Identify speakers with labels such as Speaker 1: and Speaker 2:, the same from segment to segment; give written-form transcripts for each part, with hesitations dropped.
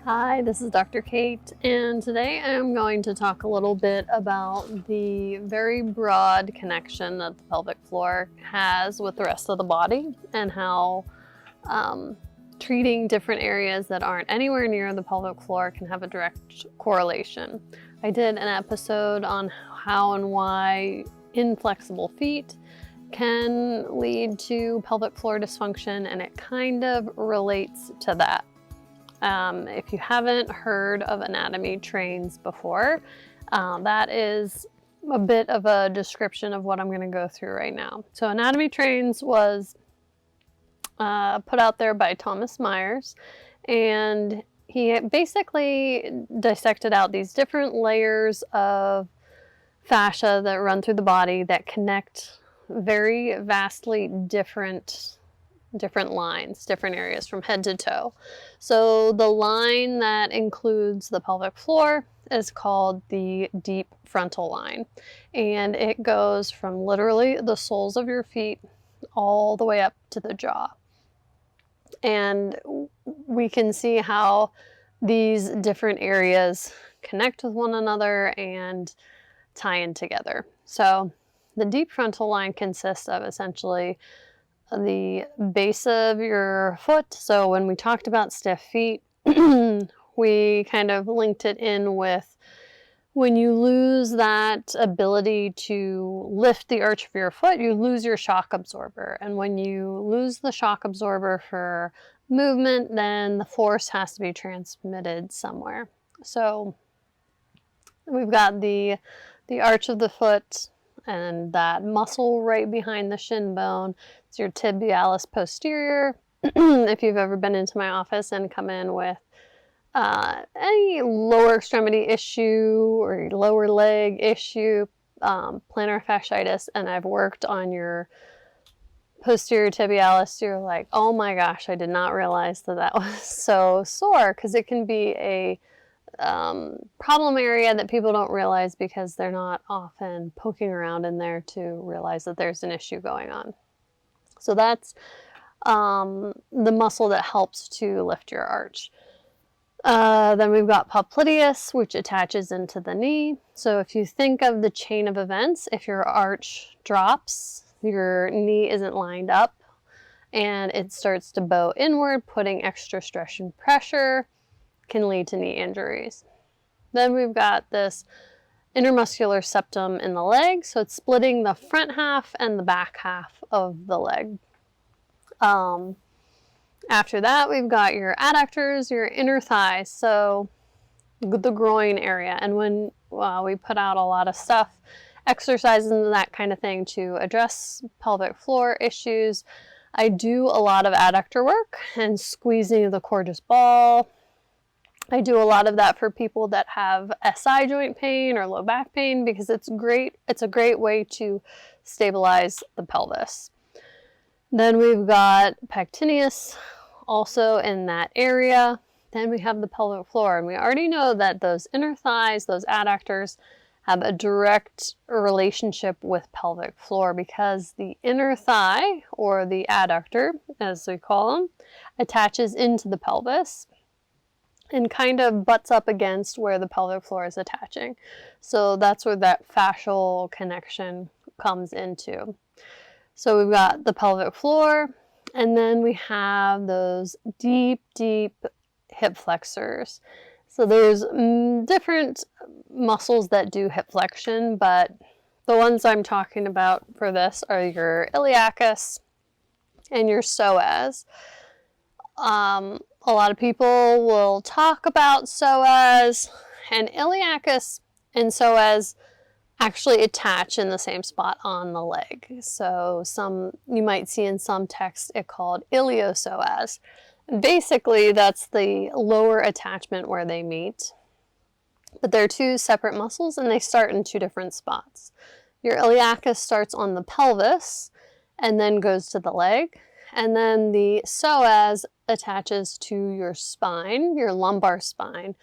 Speaker 1: Hi, this is Dr. Kate, and today I'm going to talk a little bit about the very broad connection that the pelvic floor has with the rest of the body and how treating different areas that aren't anywhere near the pelvic floor can have a direct correlation. I did an episode on how and why inflexible feet can lead to pelvic floor dysfunction, and it kind of relates to that. If you haven't heard of anatomy trains before, that is a bit of a description of what I'm going to go through right now. So anatomy trains was put out there by Thomas Myers, and he basically dissected out these different layers of fascia that run through the body that connect very vastly different lines, different areas from head to toe. So the line that includes the pelvic floor is called the deep frontal line, and it goes from literally the soles of your feet all the way up to the jaw. And we can see how these different areas connect with one another and tie in together. So the deep frontal line consists of essentially the base of your foot. So when we talked about stiff feet, we kind of linked it in with when you lose that ability to lift the arch of your foot, you lose your shock absorber. And when you lose the shock absorber for movement, then the force has to be transmitted somewhere. So we've got the arch of the foot and that muscle right behind the shin bone. It's your tibialis posterior. If you've ever been into my office and come in with any lower extremity issue or lower leg issue, plantar fasciitis, and I've worked on your posterior tibialis, you're like, oh my gosh, I did not realize that was so sore, because it can be a problem area that people don't realize because they're not often poking around in there to realize that there's an issue going on. So that's the muscle that helps to lift your arch. Then we've got popliteus, which attaches into the knee. So if you think of the chain of events, if your arch drops, your knee isn't lined up, and it starts to bow inward, putting extra stress and pressure, can lead to knee injuries. Then we've got this intermuscular septum in the leg, so it's splitting the front half and the back half of the leg. After that, we've got your adductors, your inner thighs, so the groin area. And when we put out a lot of stuff, exercises and that kind of thing to address pelvic floor issues, I do a lot of adductor work and squeezing of the cordus ball. I do a lot of that for people that have SI joint pain or low back pain, because it's great. It's a great way to stabilize the pelvis. Then we've got pectineus also in that area. Then we have the pelvic floor, and we already know that those inner thighs, those adductors, have a direct relationship with pelvic floor, because the inner thigh, or the adductor as we call them, attaches into the pelvis and kind of butts up against where the pelvic floor is attaching. So that's where that fascial connection comes into. So we've got the pelvic floor, and then we have those deep, deep hip flexors. So there's different muscles that do hip flexion, but the ones I'm talking about for this are your iliacus and your psoas. A lot of people will talk about psoas, and iliacus and psoas actually attach in the same spot on the leg. So you might see in some texts it called iliopsoas. Basically, that's the lower attachment where they meet. But they're two separate muscles, and they start in two different spots. Your iliacus starts on the pelvis and then goes to the leg. And then the psoas attaches to your spine, your lumbar spine,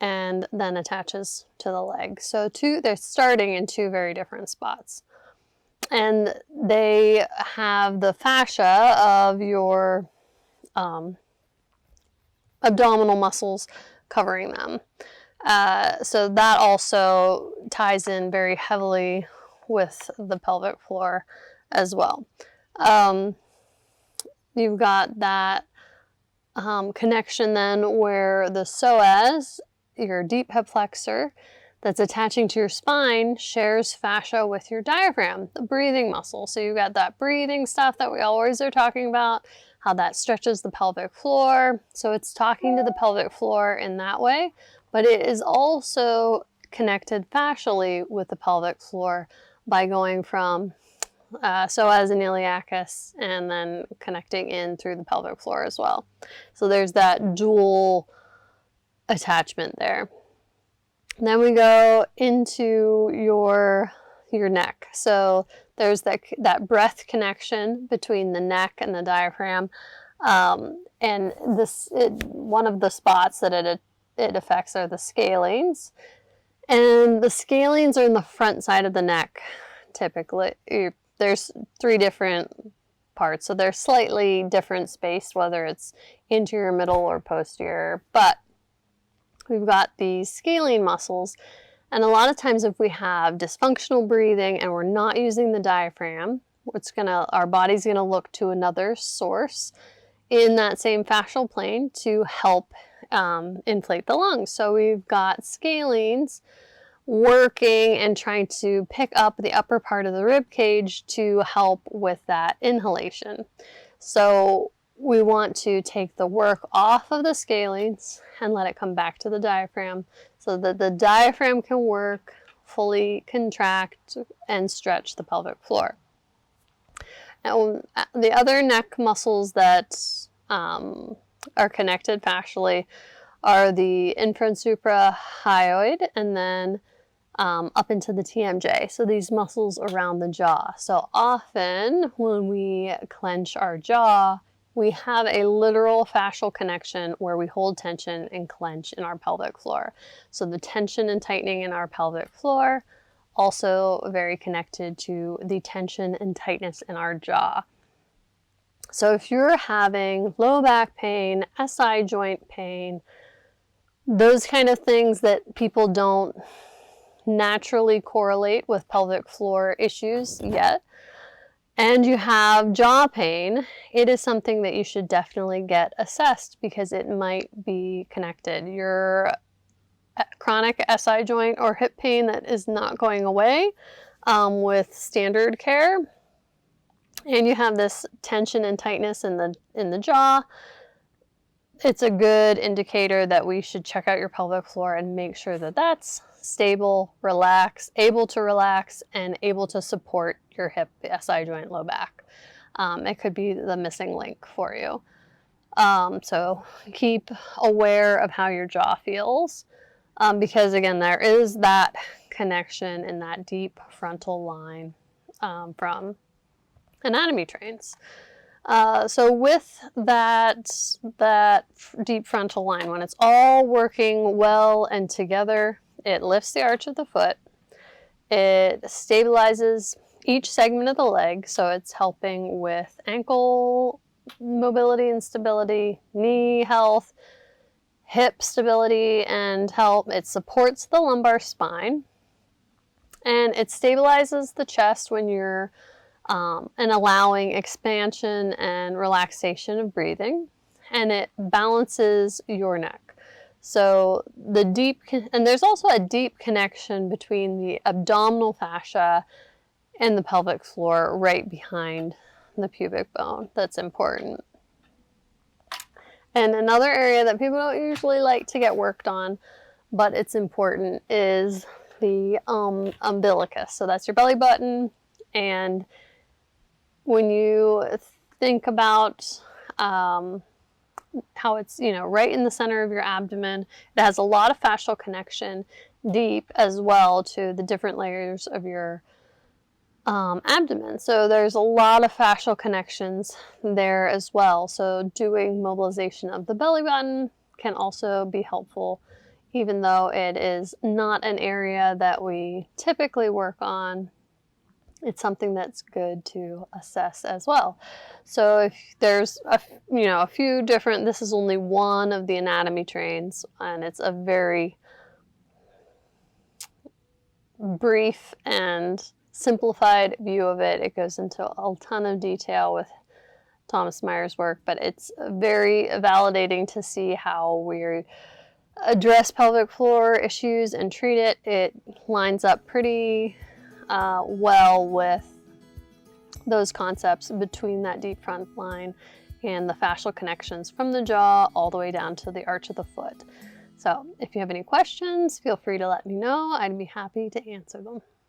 Speaker 1: and then attaches to the leg. So they're starting in two very different spots. And they have the fascia of your abdominal muscles covering them. So that also ties in very heavily with the pelvic floor as well. You've got that connection then where the psoas, your deep hip flexor, that's attaching to your spine, shares fascia with your diaphragm, the breathing muscle. So you've got that breathing stuff that we always are talking about, how that stretches the pelvic floor. So it's talking to the pelvic floor in that way, but it is also connected fascially with the pelvic floor by going from psoas and iliacus and then connecting in through the pelvic floor as well. So there's that dual attachment there. And then we go into your neck. So there's that breath connection between the neck and the diaphragm. And one of the spots that it affects are the scalenes. And the scalenes are in the front side of the neck, typically. There's 3 different parts, so they're slightly different spaced, whether it's anterior, middle, or posterior. But we've got these scalene muscles, and a lot of times if we have dysfunctional breathing and we're not using the diaphragm, our body's gonna look to another source in that same fascial plane to help inflate the lungs. So we've got scalenes working and trying to pick up the upper part of the rib cage to help with that inhalation. So we want to take the work off of the scalenes and let it come back to the diaphragm so that the diaphragm can work, fully contract, and stretch the pelvic floor. And the other neck muscles that are connected fascially are the infrasuprahyoid and then up into the TMJ. So these muscles around the jaw. So often when we clench our jaw, we have a literal fascial connection where we hold tension and clench in our pelvic floor. So the tension and tightening in our pelvic floor also very connected to the tension and tightness in our jaw. So if you're having low back pain, SI joint pain, those kind of things that people don't naturally correlate with pelvic floor issues yet, and you have jaw pain, it is something that you should definitely get assessed because it might be connected. Your chronic SI joint or hip pain that is not going away with standard care, and you have this tension and tightness in the jaw, it's a good indicator that we should check out your pelvic floor and make sure that that's stable, able to relax, and able to support your hip, SI joint, low back. It could be the missing link for you. So keep aware of how your jaw feels because, again, there is that connection in that deep frontal line from anatomy trains. So with that deep frontal line, when it's all working well and together, it lifts the arch of the foot, it stabilizes each segment of the leg, so it's helping with ankle mobility and stability, knee health, hip stability and help. It supports the lumbar spine, and it stabilizes the chest when you're and allowing expansion and relaxation of breathing, and it balances your neck. So and there's also a deep connection between the abdominal fascia and the pelvic floor right behind the pubic bone that's important. And another area that people don't usually like to get worked on, but it's important, is the umbilicus. So that's your belly button, and when you think about how it's, right in the center of your abdomen, it has a lot of fascial connection deep as well to the different layers of your abdomen. So there's a lot of fascial connections there as well. So doing mobilization of the belly button can also be helpful, even though it is not an area that we typically work on it's something that's good to assess as well. So if there's a few different, this is only one of the anatomy trains, and it's a very brief and simplified view of it. It goes into a ton of detail with Thomas Meyer's work, but it's very validating to see how we address pelvic floor issues and treat it. It lines up pretty well with those concepts between that deep front line and the fascial connections from the jaw all the way down to the arch of the foot. So if you have any questions, feel free to let me know. I'd be happy to answer them.